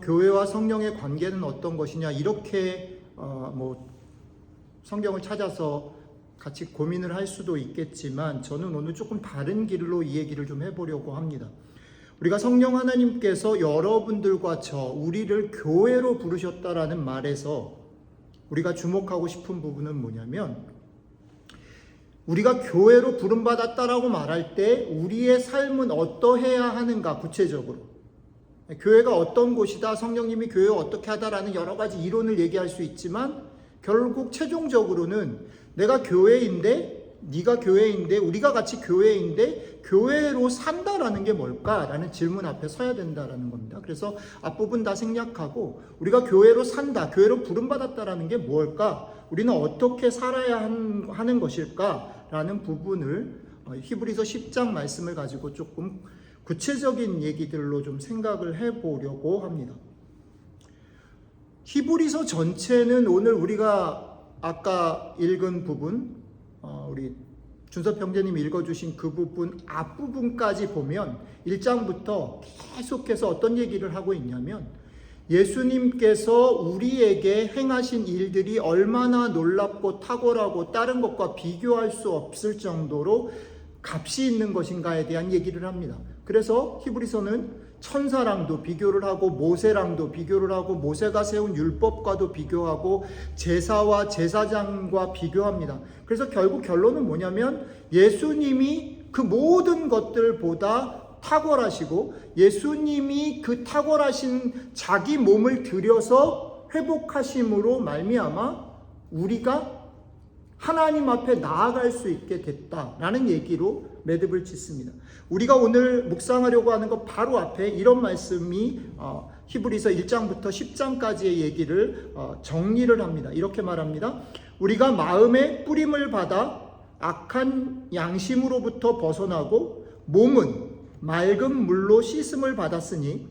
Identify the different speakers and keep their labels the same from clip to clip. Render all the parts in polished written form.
Speaker 1: 교회와 성령의 관계는 어떤 것이냐, 이렇게 성경을 찾아서 같이 고민을 할 수도 있겠지만, 저는 오늘 조금 다른 길로 이 얘기를 좀 해보려고 합니다. 우리가 성령 하나님께서 여러분들과 우리를 교회로 부르셨다라는 말에서 우리가 주목하고 싶은 부분은 뭐냐면, 우리가 교회로 부름받았다라고 말할 때 우리의 삶은 어떠해야 하는가, 구체적으로 교회가 어떤 곳이다, 성령님이 교회를 어떻게 하다라는 여러 가지 이론을 얘기할 수 있지만, 결국 최종적으로는 내가 교회인데, 네가 교회인데, 우리가 같이 교회인데 교회로 산다라는 게 뭘까라는 질문 앞에 서야 된다라는 겁니다. 그래서 앞부분 다 생략하고, 우리가 교회로 산다, 교회로 부름받았다라는 게 뭘까, 우리는 어떻게 살아야 하는 것일까라는 부분을 히브리서 10장 말씀을 가지고 조금 구체적인 얘기들로 좀 생각을 해보려고 합니다. 히브리서 전체는 오늘 우리가 아까 읽은 부분, 우리 준섭 형제님이 읽어주신 그 부분 앞부분까지 보면 1장부터 계속해서 어떤 얘기를 하고 있냐면, 예수님께서 우리에게 행하신 일들이 얼마나 놀랍고 탁월하고 다른 것과 비교할 수 없을 정도로 값이 있는 것인가에 대한 얘기를 합니다. 그래서 히브리서는 천사랑도 비교를 하고, 모세랑도 비교를 하고, 모세가 세운 율법과도 비교하고, 제사와 제사장과 비교합니다. 그래서 결국 결론은 뭐냐면, 예수님이 그 모든 것들보다 탁월하시고, 예수님이 그 탁월하신 자기 몸을 들여서 회복하심으로 말미암아 우리가 하나님 앞에 나아갈 수 있게 됐다라는 얘기로 매듭을 짓습니다. 우리가 오늘 묵상하려고 하는 것 바로 앞에 이런 말씀이 히브리서 1장부터 10장까지의 얘기를 정리를 합니다. 이렇게 말합니다. 우리가 마음의 뿌림을 받아 악한 양심으로부터 벗어나고 몸은 맑은 물로 씻음을 받았으니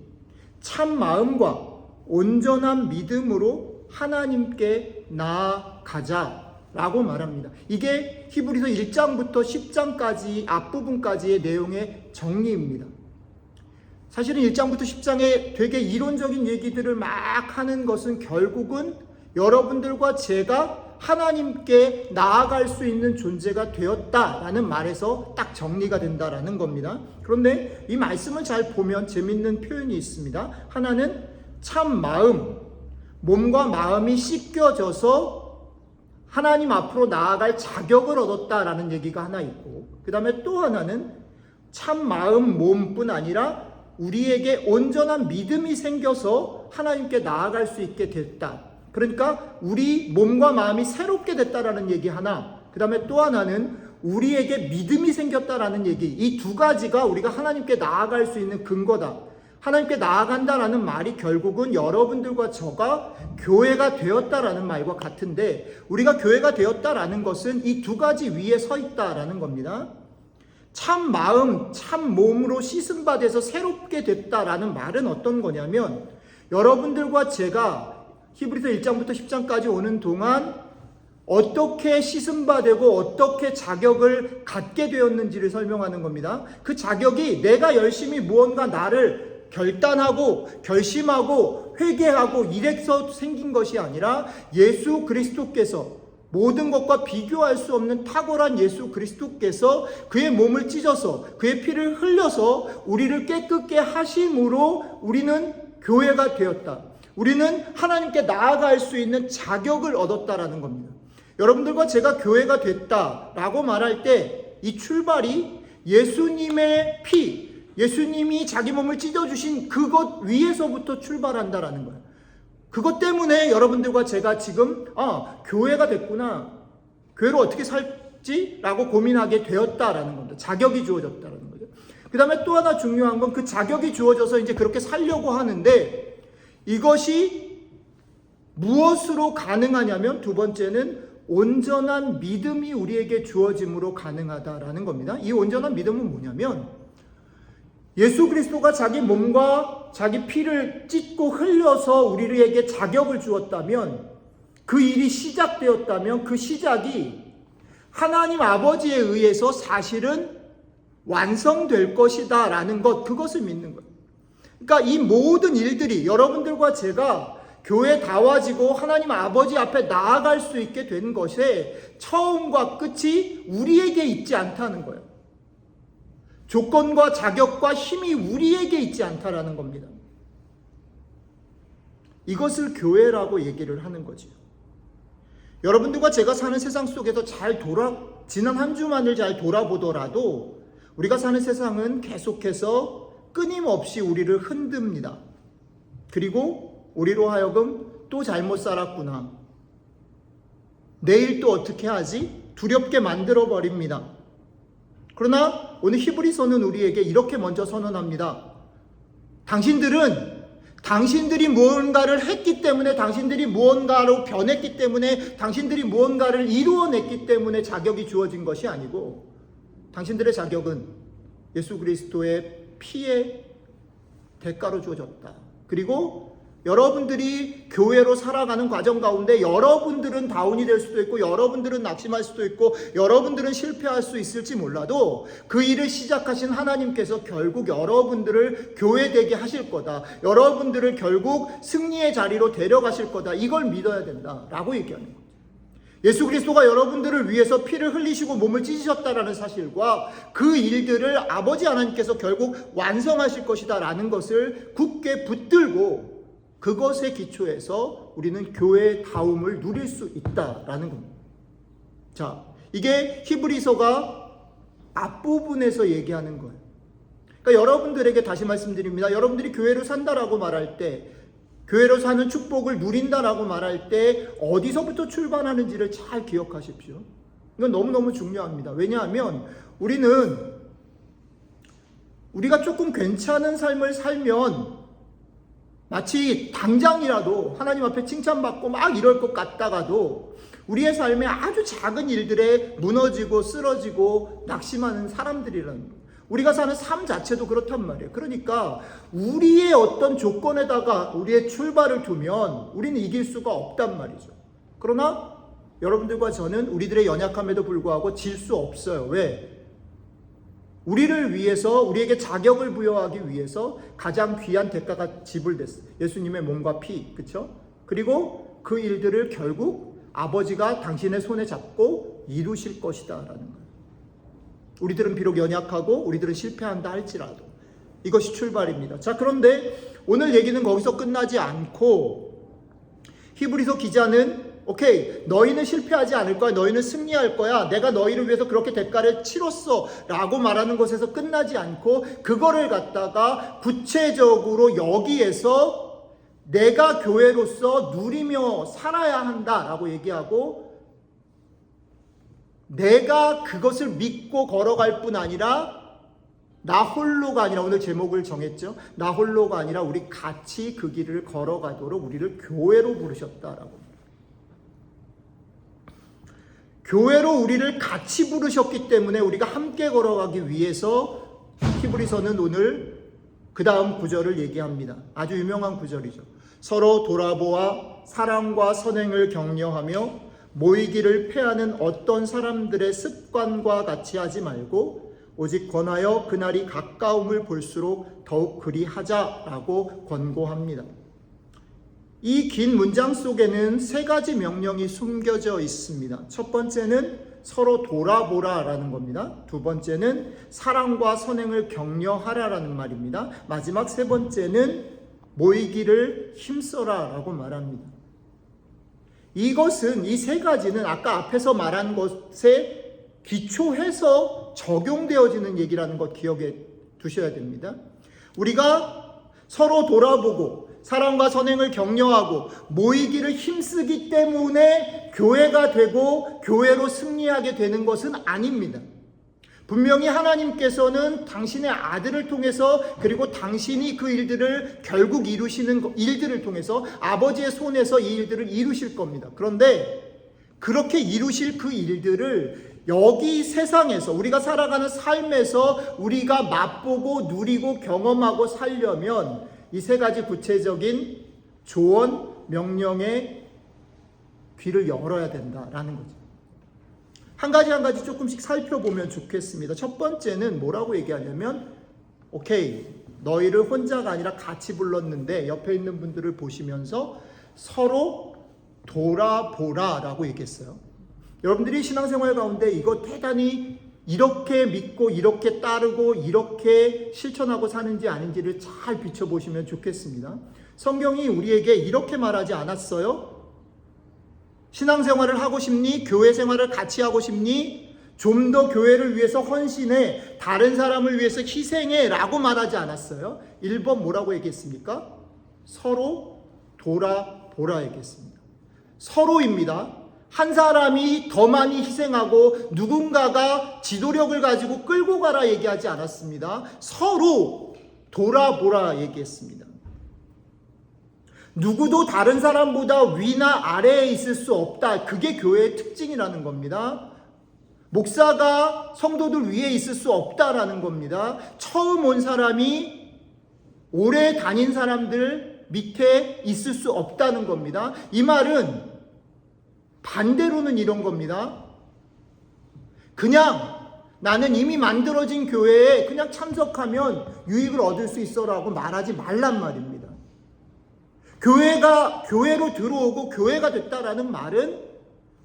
Speaker 1: 참 마음과 온전한 믿음으로 하나님께 나아가자 라고 말합니다. 이게 히브리서 1장부터 10장까지 앞부분까지의 내용의 정리입니다. 사실은 1장부터 10장에 되게 이론적인 얘기들을 막 하는 것은 결국은 여러분들과 제가 하나님께 나아갈 수 있는 존재가 되었다라는 말에서 딱 정리가 된다라는 겁니다. 그런데 이 말씀을 잘 보면 재밌는 표현이 있습니다. 하나는 참 마음, 몸과 마음이 씻겨져서 하나님 앞으로 나아갈 자격을 얻었다라는 얘기가 하나 있고, 그 다음에 또 하나는 참 마음, 몸뿐 아니라 우리에게 온전한 믿음이 생겨서 하나님께 나아갈 수 있게 됐다. 그러니까 우리 몸과 마음이 새롭게 됐다라는 얘기 하나, 그 다음에 또 하나는 우리에게 믿음이 생겼다라는 얘기, 이 두 가지가 우리가 하나님께 나아갈 수 있는 근거다. 하나님께 나아간다라는 말이 결국은 여러분들과 저가 교회가 되었다라는 말과 같은데, 우리가 교회가 되었다라는 것은 이 두 가지 위에 서 있다라는 겁니다. 참 마음, 참 몸으로 씻음 받아서 새롭게 됐다라는 말은 어떤 거냐면, 여러분들과 제가 히브리서 1장부터 10장까지 오는 동안 어떻게 씻음받고 어떻게 자격을 갖게 되었는지를 설명하는 겁니다. 그 자격이 내가 열심히 무언가 나를 결단하고 결심하고 회개하고 이래서 생긴 것이 아니라, 예수 그리스도께서 모든 것과 비교할 수 없는 탁월한 예수 그리스도께서 그의 몸을 찢어서 그의 피를 흘려서 우리를 깨끗게 하심으로 우리는 교회가 되었다. 우리는 하나님께 나아갈 수 있는 자격을 얻었다라는 겁니다. 여러분들과 제가 교회가 됐다라고 말할 때 이 출발이 예수님의 피, 예수님이 자기 몸을 찢어주신 그것 위에서부터 출발한다라는 거예요. 그것 때문에 여러분들과 제가 지금 교회가 됐구나, 교회로 어떻게 살지? 라고 고민하게 되었다라는 겁니다. 자격이 주어졌다라는 거죠. 그 다음에 또 하나 중요한 건 그 자격이 주어져서 이제 그렇게 살려고 하는데, 이것이 무엇으로 가능하냐면, 두 번째는 온전한 믿음이 우리에게 주어짐으로 가능하다라는 겁니다. 이 온전한 믿음은 뭐냐면, 예수 그리스도가 자기 몸과 자기 피를 찢고 흘려서 우리에게 자격을 주었다면, 그 일이 시작되었다면 그 시작이 하나님 아버지에 의해서 사실은 완성될 것이다 라는 것, 그것을 믿는 거예요. 그러니까 이 모든 일들이 여러분들과 제가 교회 다 와지고 하나님 아버지 앞에 나아갈 수 있게 된 것의 처음과 끝이 우리에게 있지 않다는 거예요. 조건과 자격과 힘이 우리에게 있지 않다라는 겁니다. 이것을 교회라고 얘기를 하는 거죠. 여러분들과 제가 사는 세상 속에서 지난 한 주만을 잘 돌아보더라도 우리가 사는 세상은 계속해서 끊임없이 우리를 흔듭니다. 그리고 우리로 하여금 또 잘못 살았구나. 내일 또 어떻게 하지? 두렵게 만들어 버립니다. 그러나 오늘 히브리서는 우리에게 이렇게 먼저 선언합니다. 당신들이 무언가를 했기 때문에, 당신들이 무언가로 변했기 때문에, 당신들이 무언가를 이루어냈기 때문에 자격이 주어진 것이 아니고, 당신들의 자격은 예수 그리스도의 피의 대가로 주어졌다. 그리고 여러분들이 교회로 살아가는 과정 가운데 여러분들은 다운이 될 수도 있고, 여러분들은 낙심할 수도 있고, 여러분들은 실패할 수 있을지 몰라도 그 일을 시작하신 하나님께서 결국 여러분들을 교회되게 하실 거다. 여러분들을 결국 승리의 자리로 데려가실 거다. 이걸 믿어야 된다라고 얘기하는 거예요. 예수 그리스도가 여러분들을 위해서 피를 흘리시고 몸을 찢으셨다라는 사실과 그 일들을 아버지 하나님께서 결국 완성하실 것이다 라는 것을 굳게 붙들고 그것에 기초해서 우리는 교회의 다움을 누릴 수 있다라는 겁니다. 자, 이게 히브리서가 앞부분에서 얘기하는 거예요. 그러니까 여러분들에게 다시 말씀드립니다. 여러분들이 교회로 산다라고 말할 때, 교회로 사는 축복을 누린다라고 말할 때 어디서부터 출발하는지를 잘 기억하십시오. 이건 너무너무 중요합니다. 왜냐하면 우리가 조금 괜찮은 삶을 살면 마치 당장이라도 하나님 앞에 칭찬받고 막 이럴 것 같다가도 우리의 삶에 아주 작은 일들에 무너지고 쓰러지고 낙심하는 사람들이라는 거예요. 우리가 사는 삶 자체도 그렇단 말이에요. 그러니까 우리의 어떤 조건에다가 우리의 출발을 두면 우리는 이길 수가 없단 말이죠. 그러나 여러분들과 저는 우리들의 연약함에도 불구하고 질 수 없어요. 왜? 우리를 위해서, 우리에게 자격을 부여하기 위해서 가장 귀한 대가가 지불됐어요. 예수님의 몸과 피, 그렇죠? 그리고 그 일들을 결국 아버지가 당신의 손에 잡고 이루실 것이다라는 거예요. 우리들은 비록 연약하고 우리들은 실패한다 할지라도 이것이 출발입니다. 자, 그런데 오늘 얘기는 거기서 끝나지 않고 히브리서 기자는 오케이, 너희는 실패하지 않을 거야. 너희는 승리할 거야. 내가 너희를 위해서 그렇게 대가를 치렀어 라고 말하는 것에서 끝나지 않고 그거를 갖다가 구체적으로 여기에서 내가 교회로서 누리며 살아야 한다라고 얘기하고, 내가 그것을 믿고 걸어갈 뿐 아니라 나 홀로가 아니라, 오늘 제목을 정했죠. 나 홀로가 아니라 우리 같이 그 길을 걸어가도록 우리를 교회로 부르셨다라고. 교회로 우리를 같이 부르셨기 때문에 우리가 함께 걸어가기 위해서 히브리서는 오늘 그 다음 구절을 얘기합니다. 아주 유명한 구절이죠. 서로 돌아보아 사랑과 선행을 격려하며 모이기를 패하는 어떤 사람들의 습관과 같이 하지 말고 오직 권하여 그날이 가까움을 볼수록 더욱 그리하자라고 권고합니다. 이 긴 문장 속에는 세 가지 명령이 숨겨져 있습니다. 첫 번째는 서로 돌아보라라는 겁니다. 두 번째는 사랑과 선행을 격려하라라는 말입니다. 마지막 세 번째는 모이기를 힘써라라고 말합니다. 이것은, 이 세 가지는 아까 앞에서 말한 것에 기초해서 적용되어지는 얘기라는 것 기억해 두셔야 됩니다. 우리가 서로 돌아보고 사랑과 선행을 격려하고 모이기를 힘쓰기 때문에 교회가 되고 교회로 승리하게 되는 것은 아닙니다. 분명히 하나님께서는 당신의 아들을 통해서, 그리고 당신이 그 일들을 결국 이루시는 일들을 통해서 아버지의 손에서 이 일들을 이루실 겁니다. 그런데 그렇게 이루실 그 일들을 여기 세상에서, 우리가 살아가는 삶에서 우리가 맛보고 누리고 경험하고 살려면 이 세 가지 구체적인 조언, 명령에 귀를 열어야 된다라는 거죠. 한 가지 조금씩 살펴보면 좋겠습니다. 첫 번째는 뭐라고 얘기하냐면, 오케이, 너희를 혼자가 아니라 같이 불렀는데 옆에 있는 분들을 보시면서 서로 돌아보라 라고 얘기했어요. 여러분들이 신앙생활 가운데 이거 대단히 이렇게 믿고 이렇게 따르고 이렇게 실천하고 사는지 아닌지를 잘 비춰보시면 좋겠습니다. 성경이 우리에게 이렇게 말하지 않았어요? 신앙생활을 하고 싶니? 교회 생활을 같이 하고 싶니? 좀 더 교회를 위해서 헌신해, 다른 사람을 위해서 희생해 라고 말하지 않았어요? 1번 뭐라고 얘기했습니까? 서로 돌아보라 얘기했습니다. 서로입니다. 한 사람이 더 많이 희생하고 누군가가 지도력을 가지고 끌고 가라 얘기하지 않았습니다. 서로 돌아보라 얘기했습니다. 누구도 다른 사람보다 위나 아래에 있을 수 없다. 그게 교회의 특징이라는 겁니다. 목사가 성도들 위에 있을 수 없다라는 겁니다. 처음 온 사람이 오래 다닌 사람들 밑에 있을 수 없다는 겁니다. 이 말은 반대로는 이런 겁니다. 그냥 나는 이미 만들어진 교회에 그냥 참석하면 유익을 얻을 수 있어라고 말하지 말란 말입니다. 교회가 교회로 들어오고 교회가 됐다라는 말은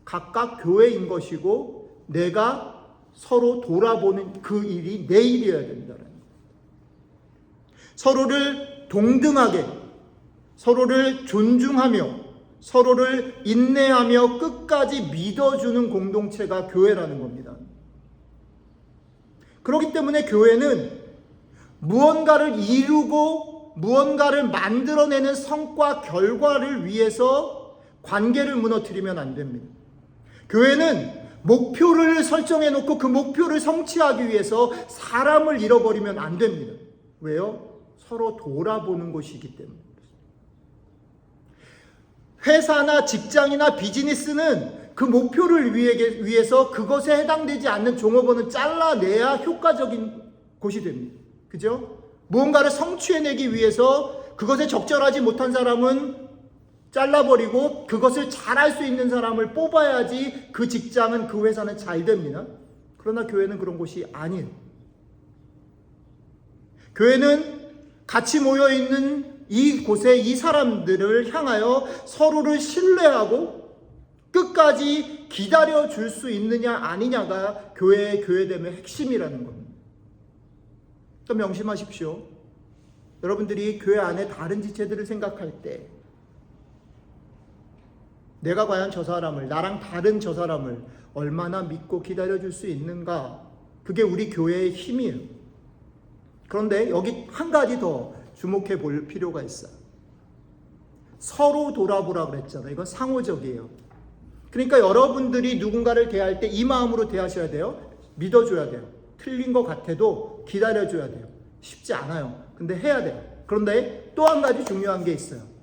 Speaker 1: 각각 교회인 것이고 내가 서로 돌아보는 그 일이 내 일이어야 된다는 거예요. 서로를 동등하게, 서로를 존중하며, 서로를 인내하며 끝까지 믿어주는 공동체가 교회라는 겁니다. 그렇기 때문에 교회는 무언가를 이루고 무언가를 만들어내는 성과, 결과를 위해서 관계를 무너뜨리면 안 됩니다. 교회는 목표를 설정해 놓고 그 목표를 성취하기 위해서 사람을 잃어버리면 안 됩니다. 왜요? 서로 돌아보는 것이기 때문에. 회사나 직장이나 비즈니스는 그 목표를 위해서 그것에 해당되지 않는 종업원은 잘라내야 효과적인 곳이 됩니다. 그죠? 무언가를 성취해내기 위해서 그것에 적절하지 못한 사람은 잘라버리고 그것을 잘할 수 있는 사람을 뽑아야지 그 직장은, 그 회사는 잘 됩니다. 그러나 교회는 그런 곳이 아니에요. 교회는 같이 모여있는 이곳에 이 사람들을 향하여 서로를 신뢰하고 끝까지 기다려줄 수 있느냐 아니냐가 교회의 교회됨의 핵심이라는 겁니다. 좀 명심하십시오. 여러분들이 교회 안에 다른 지체들을 생각할 때 내가 과연 저 사람을, 나랑 다른 저 사람을 얼마나 믿고 기다려줄 수 있는가? 그게 우리 교회의 힘이에요. 그런데 여기 한 가지 더 주목해 볼 필요가 있어요. 서로 돌아보라 그랬잖아요. 이건 상호적이에요. 그러니까 여러분들이 누군가를 대할 때 이 마음으로 대하셔야 돼요. 믿어줘야 돼요. 틀린 것 같아도 기다려줘야 돼요. 쉽지 않아요. 근데 해야 돼요. 그런데 또 한 가지 중요한 게 있어요.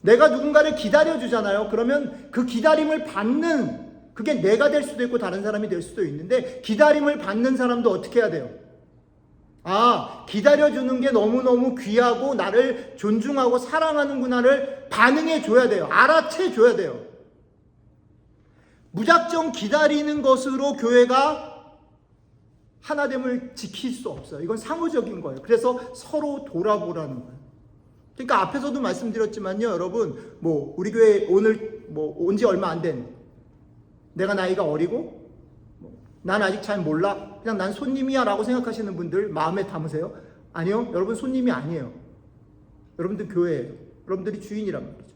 Speaker 1: 내가 누군가를 기다려주잖아요. 그러면 그 기다림을 받는, 그게 내가 될 수도 있고 다른 사람이 될 수도 있는데 기다림을 받는 사람도 어떻게 해야 돼요? 기다려주는 게 너무너무 귀하고 나를 존중하고 사랑하는구나를 반응해줘야 돼요. 알아채줘야 돼요. 무작정 기다리는 것으로 교회가 하나됨을 지킬 수 없어요. 이건 상호적인 거예요. 그래서 서로 돌아보라는 거예요. 그러니까 앞에서도 말씀드렸지만요, 여러분, 우리 교회 오늘 온 지 얼마 안 된, 내가 나이가 어리고, 난 아직 잘 몰라, 그냥 난 손님이야 라고 생각하시는 분들 마음에 담으세요. 아니요, 여러분 손님이 아니에요. 여러분들 교회예요. 여러분들이 주인이란 말이죠.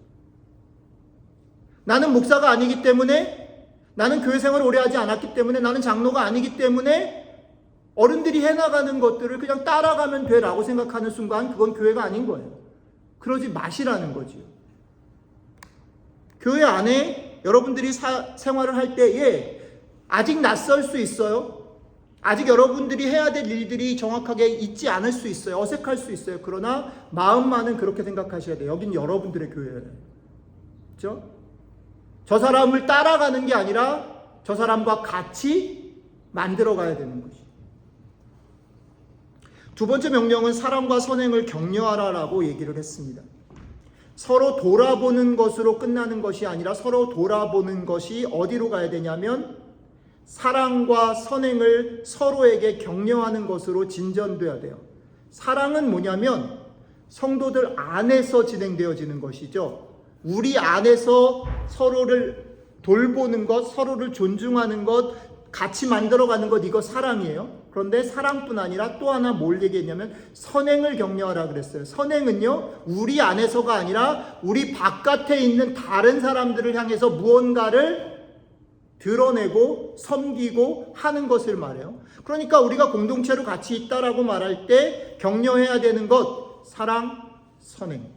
Speaker 1: 나는 목사가 아니기 때문에, 나는 교회 생활을 오래 하지 않았기 때문에, 나는 장로가 아니기 때문에 어른들이 해나가는 것들을 그냥 따라가면 돼 라고 생각하는 순간 그건 교회가 아닌 거예요. 그러지 마시라는 거지요. 교회 안에 여러분들이 생활을 할 때에 아직 낯설 수 있어요. 아직 여러분들이 해야 될 일들이 정확하게 있지 않을 수 있어요. 어색할 수 있어요. 그러나 마음만은 그렇게 생각하셔야 돼요. 여긴 여러분들의 교회예요. 그렇죠? 저 사람을 따라가는 게 아니라 저 사람과 같이 만들어가야 되는 것이죠. 두 번째 명령은 사랑과 선행을 격려하라라고 얘기를 했습니다. 서로 돌아보는 것으로 끝나는 것이 아니라 서로 돌아보는 것이 어디로 가야 되냐면 사랑과 선행을 서로에게 격려하는 것으로 진전돼야 돼요. 사랑은 뭐냐면 성도들 안에서 진행되어지는 것이죠. 우리 안에서 서로를 돌보는 것, 서로를 존중하는 것, 같이 만들어가는 것, 이거 사랑이에요. 그런데 사랑뿐 아니라 또 하나 뭘 얘기했냐면 선행을 격려하라 그랬어요. 선행은요, 우리 안에서가 아니라 우리 바깥에 있는 다른 사람들을 향해서 무언가를 드러내고 섬기고 하는 것을 말해요. 그러니까 우리가 공동체로 같이 있다라고 말할 때 격려해야 되는 것, 사랑, 선행.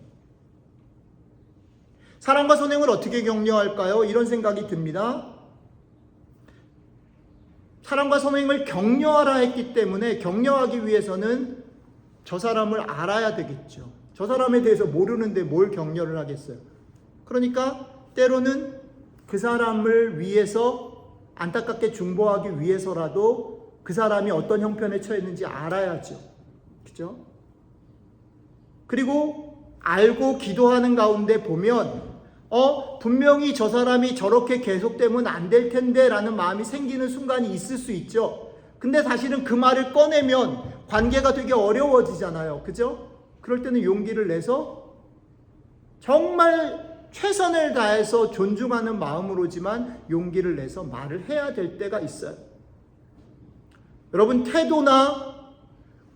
Speaker 1: 사랑과 선행을 어떻게 격려할까요? 이런 생각이 듭니다. 사랑과 선행을 격려하라 했기 때문에 격려하기 위해서는 저 사람을 알아야 되겠죠. 저 사람에 대해서 모르는데 뭘 격려를 하겠어요. 그러니까 때로는 그 사람을 위해서 안타깝게 중보하기 위해서라도 그 사람이 어떤 형편에 처했는지 알아야죠. 그죠? 그리고 알고 기도하는 가운데 보면 분명히 저 사람이 저렇게 계속되면 안 될 텐데 라는 마음이 생기는 순간이 있을 수 있죠. 근데 사실은 그 말을 꺼내면 관계가 되게 어려워지잖아요. 그죠? 그럴 때는 용기를 내서 정말 최선을 다해서 존중하는 마음으로지만 용기를 내서 말을 해야 될 때가 있어요. 여러분, 태도나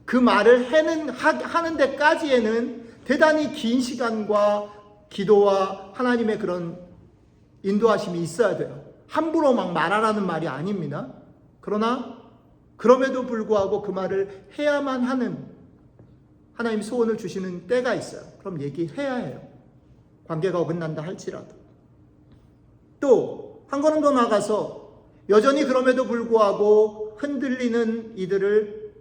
Speaker 1: 그 말을 하는 데까지에는 대단히 긴 시간과 기도와 하나님의 그런 인도하심이 있어야 돼요. 함부로 막 말하라는 말이 아닙니다. 그러나 그럼에도 불구하고 그 말을 해야만 하는 하나님 소원을 주시는 때가 있어요. 그럼 얘기해야 해요. 관계가 어긋난다 할지라도. 또 한 걸음 더 나가서 여전히 그럼에도 불구하고 흔들리는 이들을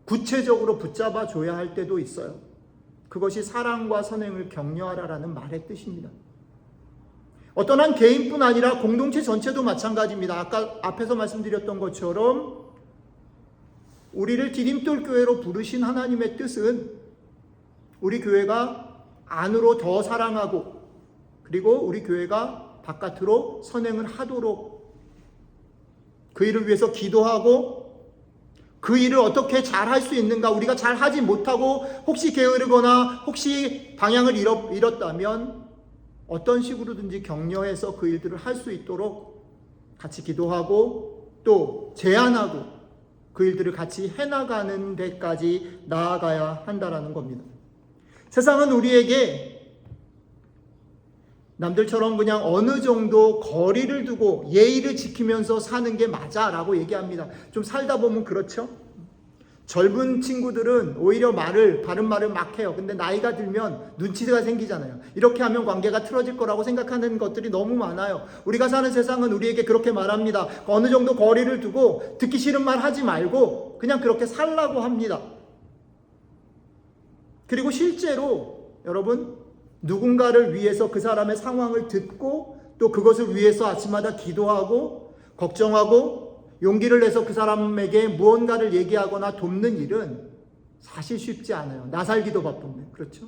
Speaker 1: 구체적으로 붙잡아 줘야 할 때도 있어요. 그것이 사랑과 선행을 격려하라라는 말의 뜻입니다. 어떤 한 개인뿐 아니라 공동체 전체도 마찬가지입니다. 아까 앞에서 말씀드렸던 것처럼 우리를 디딤돌 교회로 부르신 하나님의 뜻은 우리 교회가 안으로 더 사랑하고 그리고 우리 교회가 바깥으로 선행을 하도록 그 일을 위해서 기도하고 그 일을 어떻게 잘 할 수 있는가, 우리가 잘 하지 못하고 혹시 게으르거나 혹시 방향을 잃었다면 어떤 식으로든지 격려해서 그 일들을 할 수 있도록 같이 기도하고 또 제안하고 그 일들을 같이 해나가는 데까지 나아가야 한다라는 겁니다. 세상은 우리에게 남들처럼 그냥 어느 정도 거리를 두고 예의를 지키면서 사는 게 맞아라고 얘기합니다. 좀 살다 보면 그렇죠? 젊은 친구들은 오히려 바른 말을 막 해요. 근데 나이가 들면 눈치가 생기잖아요. 이렇게 하면 관계가 틀어질 거라고 생각하는 것들이 너무 많아요. 우리가 사는 세상은 우리에게 그렇게 말합니다. 어느 정도 거리를 두고 듣기 싫은 말 하지 말고 그냥 그렇게 살라고 합니다. 그리고 실제로 여러분, 누군가를 위해서 그 사람의 상황을 듣고 또 그것을 위해서 아침마다 기도하고 걱정하고 용기를 내서 그 사람에게 무언가를 얘기하거나 돕는 일은 사실 쉽지 않아요. 나 살기도 바쁜데. 그렇죠?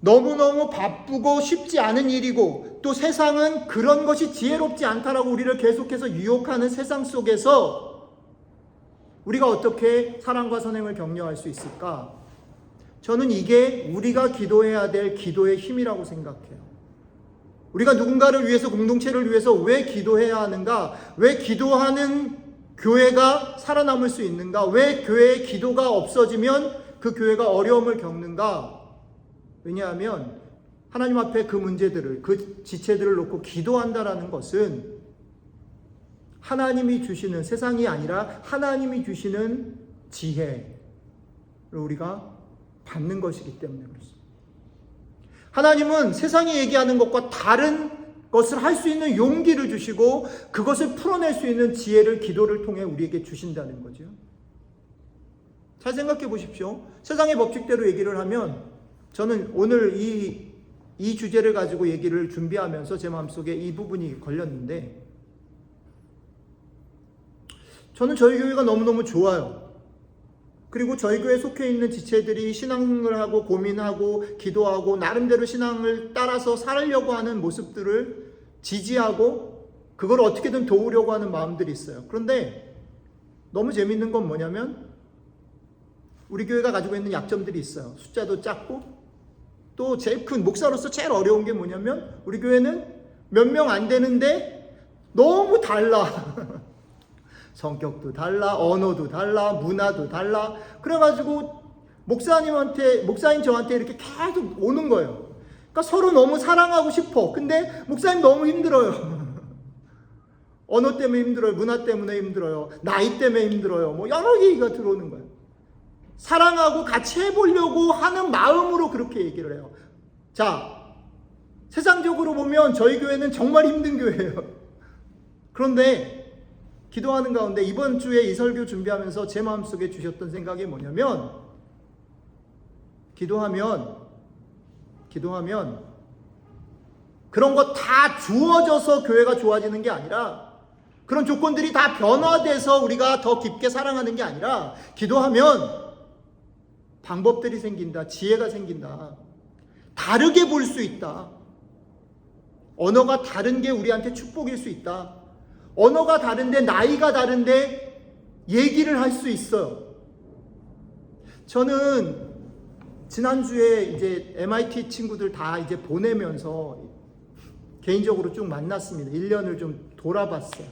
Speaker 1: 너무너무 바쁘고 쉽지 않은 일이고 또 세상은 그런 것이 지혜롭지 않다라고 우리를 계속해서 유혹하는 세상 속에서 우리가 어떻게 사랑과 선행을 격려할 수 있을까? 저는 이게 우리가 기도해야 될 기도의 힘이라고 생각해요. 우리가 누군가를 위해서, 공동체를 위해서 왜 기도해야 하는가? 왜 기도하는 교회가 살아남을 수 있는가? 왜 교회에 기도가 없어지면 그 교회가 어려움을 겪는가? 왜냐하면 하나님 앞에 그 문제들을, 그 지체들을 놓고 기도한다라는 것은 하나님이 주시는, 세상이 아니라 하나님이 주시는 지혜를 우리가 받는 것이기 때문에 그렇습니다. 하나님은 세상이 얘기하는 것과 다른 것을 할 수 있는 용기를 주시고 그것을 풀어낼 수 있는 지혜를 기도를 통해 우리에게 주신다는 거죠. 잘 생각해 보십시오. 세상의 법칙대로 얘기를 하면 저는 오늘 이 주제를 가지고 얘기를 준비하면서 제 마음속에 이 부분이 걸렸는데 저는 저희 교회가 너무너무 좋아요. 그리고 저희 교회에 속해 있는 지체들이 신앙을 하고 고민하고 기도하고 나름대로 신앙을 따라서 살려고 하는 모습들을 지지하고 그걸 어떻게든 도우려고 하는 마음들이 있어요. 그런데 너무 재밌는 건 뭐냐면 우리 교회가 가지고 있는 약점들이 있어요. 숫자도 작고, 또 제일 큰 목사로서 제일 어려운 게 뭐냐면 우리 교회는 몇 명 안 되는데 너무 달라. 성격도 달라, 언어도 달라, 문화도 달라. 그래가지고 목사님 저한테 이렇게 계속 오는 거예요. 그러니까 서로 너무 사랑하고 싶어. 근데 목사님 너무 힘들어요. 언어 때문에 힘들어요. 문화 때문에 힘들어요. 나이 때문에 힘들어요. 뭐 여러 얘기가 들어오는 거예요. 사랑하고 같이 해보려고 하는 마음으로 그렇게 얘기를 해요. 자, 세상적으로 보면 저희 교회는 정말 힘든 교회예요. 그런데 기도하는 가운데 이번 주에 이 설교 준비하면서 제 마음속에 주셨던 생각이 뭐냐면, 기도하면 그런 거 다 주어져서 교회가 좋아지는 게 아니라, 그런 조건들이 다 변화돼서 우리가 더 깊게 사랑하는 게 아니라, 기도하면 방법들이 생긴다, 지혜가 생긴다, 다르게 볼 수 있다, 언어가 다른 게 우리한테 축복일 수 있다, 언어가 다른데 나이가 다른데 얘기를 할 수 있어요. 저는 지난주에 이제 MIT 친구들 다 이제 보내면서 개인적으로 쭉 만났습니다. 1년을 좀 돌아봤어요.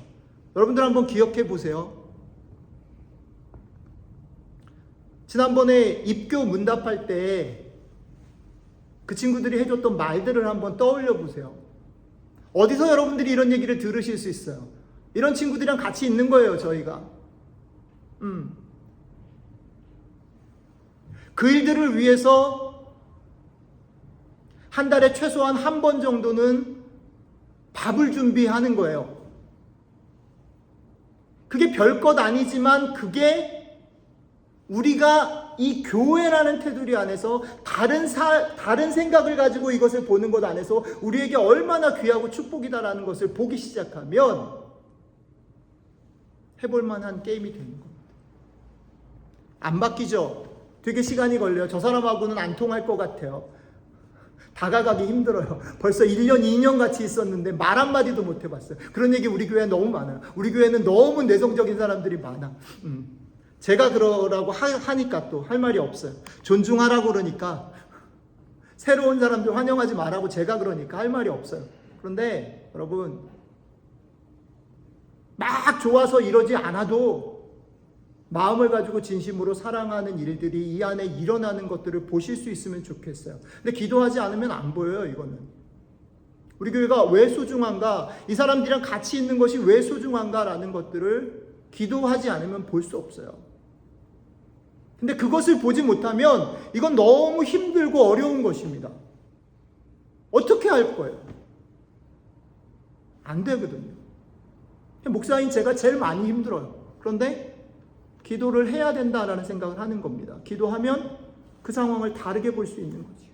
Speaker 1: 여러분들 한번 기억해 보세요. 지난번에 입교 문답할 때 그 친구들이 해줬던 말들을 한번 떠올려 보세요. 어디서 여러분들이 이런 얘기를 들으실 수 있어요? 이런 친구들이랑 같이 있는 거예요, 저희가. 그 일들을 위해서 한 달에 최소한 한 번 정도는 밥을 준비하는 거예요. 그게 별것 아니지만 그게 우리가 이 교회라는 테두리 안에서 다른 생각을 가지고 이것을 보는 것 안에서 우리에게 얼마나 귀하고 축복이다라는 것을 보기 시작하면 해볼 만한 게임이 되는 겁니다. 안 바뀌죠? 되게 시간이 걸려요. 저 사람하고는 안 통할 것 같아요. 다가가기 힘들어요. 벌써 1년, 2년 같이 있었는데 말 한마디도 못 해봤어요. 그런 얘기 우리 교회에 너무 많아요. 우리 교회는 너무 내성적인 사람들이 많아. 제가 그러라고 하니까 또 할 말이 없어요. 존중하라고 그러니까, 새로운 사람들 환영하지 말라고 제가 그러니까 할 말이 없어요. 그런데 여러분, 막 좋아서 이러지 않아도 마음을 가지고 진심으로 사랑하는 일들이 이 안에 일어나는 것들을 보실 수 있으면 좋겠어요. 근데 기도하지 않으면 안 보여요, 이거는. 우리 교회가 왜 소중한가, 이 사람들이랑 같이 있는 것이 왜 소중한가라는 것들을 기도하지 않으면 볼 수 없어요. 근데 그것을 보지 못하면 이건 너무 힘들고 어려운 것입니다. 어떻게 할 거예요? 안 되거든요. 목사인 제가 제일 많이 힘들어요. 그런데 기도를 해야 된다라는 생각을 하는 겁니다. 기도하면 그 상황을 다르게 볼 수 있는 거지.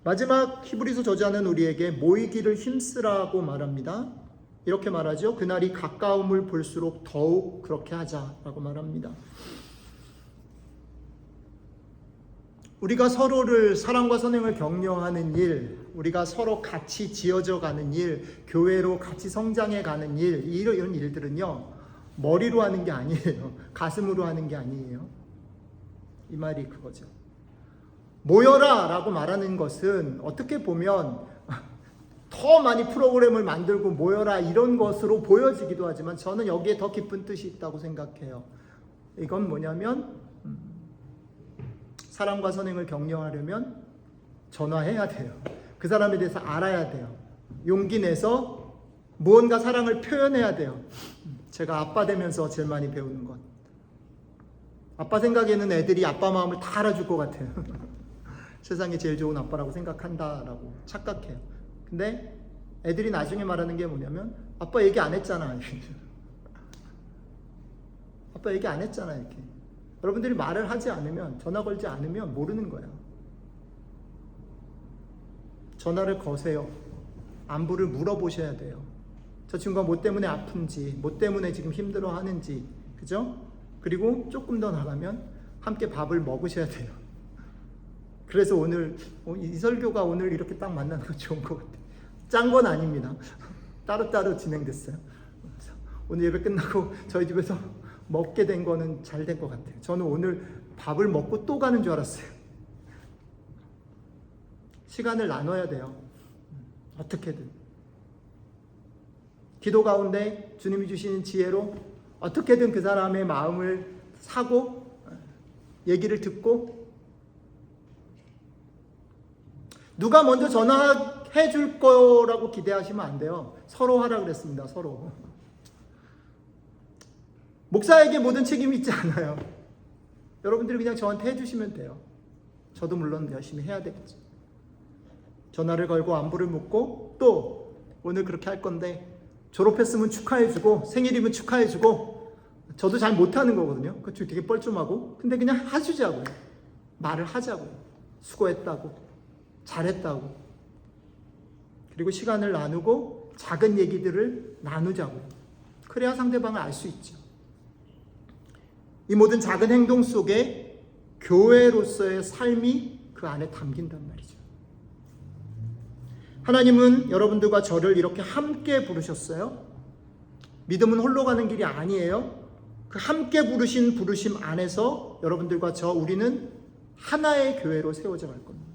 Speaker 1: 마지막 히브리서 저자는 우리에게 모이기를 힘쓰라고 말합니다. 이렇게 말하죠. 그날이 가까움을 볼수록 더욱 그렇게 하자라고 말합니다. 우리가 서로를 사랑과 선행을 격려하는 일, 우리가 서로 같이 지어져 가는 일, 교회로 같이 성장해 가는 일, 이런 일들은요, 머리로 하는 게 아니에요. 가슴으로 하는 게 아니에요. 이 말이 그거죠. 모여라 라고 말하는 것은 어떻게 보면 더 많이 프로그램을 만들고 모여라 이런 것으로 보여지기도 하지만, 저는 여기에 더 깊은 뜻이 있다고 생각해요. 이건 뭐냐면, 사랑과 선행을 격려하려면 전화해야 돼요. 그 사람에 대해서 알아야 돼요. 용기 내서 무언가 사랑을 표현해야 돼요. 제가 아빠 되면서 제일 많이 배우는 것. 아빠 생각에는 애들이 아빠 마음을 다 알아줄 것 같아요. 세상에 제일 좋은 아빠라고 생각한다라고 착각해요. 근데 애들이 나중에 말하는 게 뭐냐면, 아빠 얘기 안 했잖아. 아빠 얘기 안 했잖아. 이렇게. 여러분들이 말을 하지 않으면, 전화 걸지 않으면 모르는 거야. 전화를 거세요. 안부를 물어보셔야 돼요. 저 친구가 뭐 때문에 아픈지, 뭐 때문에 지금 힘들어 하는지, 그죠? 그리고 조금 더 나가면 함께 밥을 먹으셔야 돼요. 그래서 오늘 이 설교가 오늘 이렇게 딱 만나는 거 좋은 것 같아요. 짠 건 아닙니다. 따로따로 진행됐어요. 오늘 예배 끝나고 저희 집에서 먹게 된 거는 잘 된 것 같아요. 저는 오늘 밥을 먹고 또 가는 줄 알았어요. 시간을 나눠야 돼요. 어떻게든. 기도 가운데 주님이 주시는 지혜로 어떻게든 그 사람의 마음을 사고 얘기를 듣고, 누가 먼저 전화해 줄 거라고 기대하시면 안 돼요. 서로 하라 그랬습니다. 서로. 목사에게 모든 책임이 있지 않아요. 여러분들이 그냥 저한테 해주시면 돼요. 저도 물론 열심히 해야 되겠죠. 전화를 걸고 안부를 묻고, 또 오늘 그렇게 할 건데 졸업했으면 축하해주고, 생일이면 축하해주고, 저도 잘 못하는 거거든요. 그쵸? 되게 뻘쭘하고. 근데 그냥 해주자고요. 말을 하자고요. 수고했다고, 잘했다고. 그리고 시간을 나누고 작은 얘기들을 나누자고요. 그래야 상대방을 알 수 있죠. 이 모든 작은 행동 속에 교회로서의 삶이 그 안에 담긴단 말이죠. 하나님은 여러분들과 저를 이렇게 함께 부르셨어요. 믿음은 홀로 가는 길이 아니에요. 그 함께 부르신 부르심 안에서 여러분들과 우리는 하나의 교회로 세워져 갈 겁니다.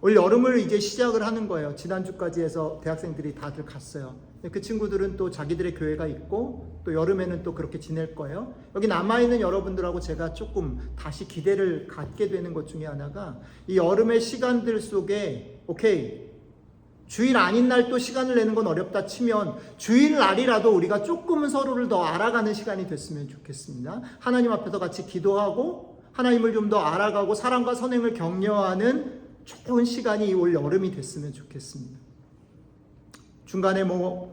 Speaker 1: 올 여름을 이제 시작을 하는 거예요. 지난주까지 해서 대학생들이 다들 갔어요. 그 친구들은 또 자기들의 교회가 있고, 또 여름에는 또 그렇게 지낼 거예요. 여기 남아있는 여러분들하고 제가 조금 다시 기대를 갖게 되는 것 중에 하나가, 이 여름의 시간들 속에 오케이, 주일 아닌 날 또 시간을 내는 건 어렵다 치면 주일날이라도 우리가 조금은 서로를 더 알아가는 시간이 됐으면 좋겠습니다. 하나님 앞에서 같이 기도하고 하나님을 좀 더 알아가고 사랑과 선행을 격려하는 좋은 시간이 올 여름이 됐으면 좋겠습니다. 중간에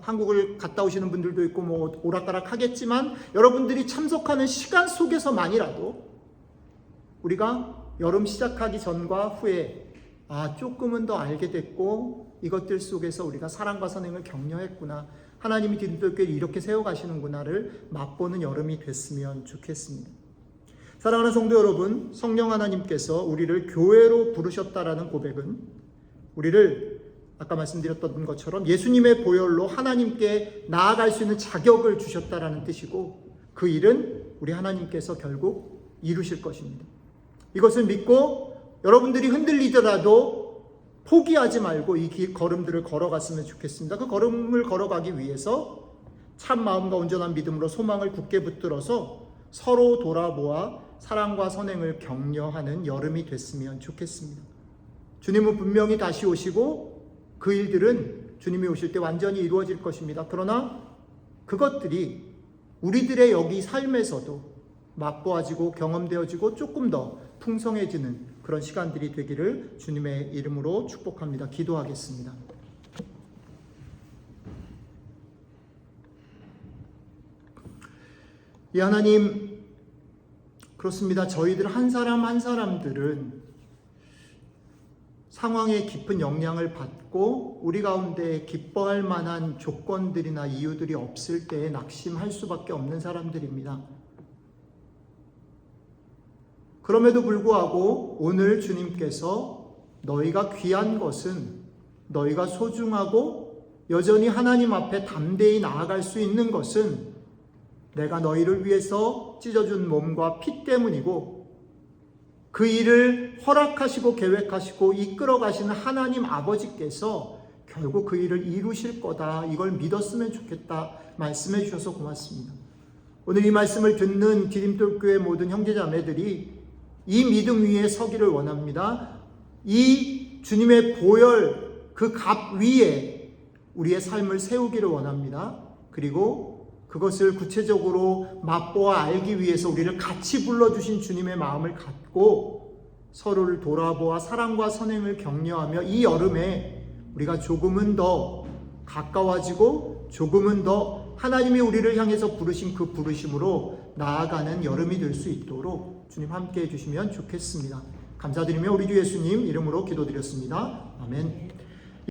Speaker 1: 한국을 갔다 오시는 분들도 있고 오락가락 하겠지만, 여러분들이 참석하는 시간 속에서만이라도 우리가 여름 시작하기 전과 후에 조금은 더 알게 됐고, 이것들 속에서 우리가 사랑과 선행을 격려했구나, 하나님이 기독교를 이렇게 세워가시는구나를 맛보는 여름이 됐으면 좋겠습니다. 사랑하는 성도 여러분, 성령 하나님께서 우리를 교회로 부르셨다라는 고백은 우리를 아까 말씀드렸던 것처럼 예수님의 보혈로 하나님께 나아갈 수 있는 자격을 주셨다라는 뜻이고, 그 일은 우리 하나님께서 결국 이루실 것입니다. 이것을 믿고 여러분들이 흔들리더라도 포기하지 말고 이 걸음들을 걸어갔으면 좋겠습니다. 그 걸음을 걸어가기 위해서 참 마음과 온전한 믿음으로 소망을 굳게 붙들어서 서로 돌아보아 사랑과 선행을 격려하는 여름이 됐으면 좋겠습니다. 주님은 분명히 다시 오시고 그 일들은 주님이 오실 때 완전히 이루어질 것입니다. 그러나 그것들이 우리들의 여기 삶에서도 맛보아지고 경험되어지고 조금 더 풍성해지는 그런 시간들이 되기를 주님의 이름으로 축복합니다. 기도하겠습니다. 이 하나님, 그렇습니다. 저희들 한 사람 한 사람들은 상황의 깊은 영향을 받고 우리 가운데 기뻐할 만한 조건들이나 이유들이 없을 때에 낙심할 수밖에 없는 사람들입니다. 그럼에도 불구하고 오늘 주님께서 너희가 귀한 것은, 너희가 소중하고 여전히 하나님 앞에 담대히 나아갈 수 있는 것은 내가 너희를 위해서 찢어준 몸과 피 때문이고, 그 일을 허락하시고 계획하시고 이끌어 가시는 하나님 아버지께서 결국 그 일을 이루실 거다, 이걸 믿었으면 좋겠다 말씀해 주셔서 고맙습니다. 오늘 이 말씀을 듣는 디딤돌교회 모든 형제자매들이 이 믿음 위에 서기를 원합니다. 이 주님의 보혈, 그 값 위에 우리의 삶을 세우기를 원합니다. 그리고 그것을 구체적으로 맛보아 알기 위해서 우리를 같이 불러주신 주님의 마음을 갖고 서로를 돌아보아 사랑과 선행을 격려하며 이 여름에 우리가 조금은 더 가까워지고 조금은 더 하나님이 우리를 향해서 부르신 그 부르심으로 나아가는 여름이 될 수 있도록 주님 함께 해주시면 좋겠습니다. 감사드리며 우리 주 예수님 이름으로 기도드렸습니다. 아멘.